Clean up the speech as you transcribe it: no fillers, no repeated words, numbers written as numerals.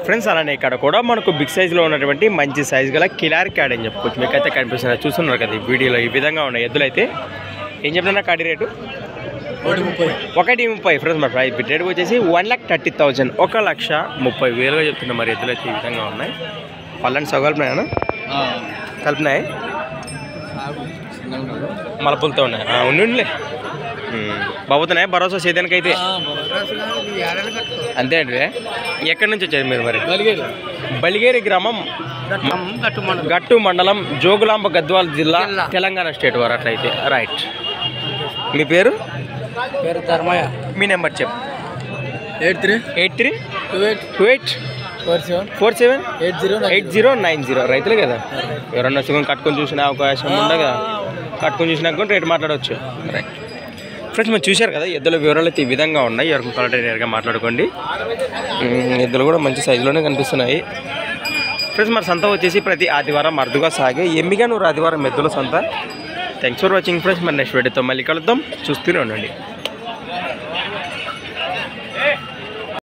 Friends అలానే ఇక్కడ కూడా మనకు బిగ్ సైజులో ఉన్నటువంటి మంచి సైజు గల కిలారి క్యాడ్ అని చెప్పుకోవచ్చు. మీకైతే కనిపిస్తున్నారు, చూస్తున్నారు కదా ఈ వీడియోలో. ఈ విధంగా ఉన్నాయి ఎద్దులు. అయితే ఏం చెప్తున్నా కాడి రేటు 1,30,000 ఫ్రెండ్స్. మరి ప్రైస్ రేట్ వచ్చేసి 1,30,000, 1,30,000 చెప్తున్నా. మరి ఎద్దులు అయితే ఈ విధంగా ఉన్నాయి. పళ్ళని సగలుపున్నాయా? కలిపినాయి, మలపులతో ఉన్నాయి. ఉండిలే బాబుతున్నాయి భరోసా సేదానికైతే. అంతే అండి. ఎక్కడి నుంచి వచ్చారు మీరు? మరి బలిగేరి గ్రామం, గట్టు మండలం, జోగులాంబ గద్వాల జిల్లా, తెలంగాణ స్టేట్ వారు. అట్లయితే రైట్. మీ పేరు? ధర్మయ్య. మీ నెంబర్ చెప్పు. 832847478090. రైతులే కదా, ఎవరన్నా సుఖం కట్టుకొని చూసిన అవకాశం ఉండదు కదా, కట్టుకొని చూసినా కూడా రేటు మాట్లాడవచ్చు. రైట్ ఫ్రెండ్స్, మీరు చూశారు కదా ఎద్దుల వివరాలు అయితే ఈ విధంగా ఉన్నాయి. ఎవరికి కావాలంటే నేరుగా మాట్లాడుకోండి. ఎద్దులు కూడా మంచి సైజులోనే కనిపిస్తున్నాయి ఫ్రెండ్స్. మరి సంత వచ్చేసి ప్రతి ఆదివారం అరుదుగా సాగే ఎమ్మిగా 100 ఆదివారం ఎద్దుల సంత. Thanks for watching friends. మరి నెక్స్ట్ వీడియోతో మళ్ళీ కలుద్దాం, చూస్తూనే ఉండండి.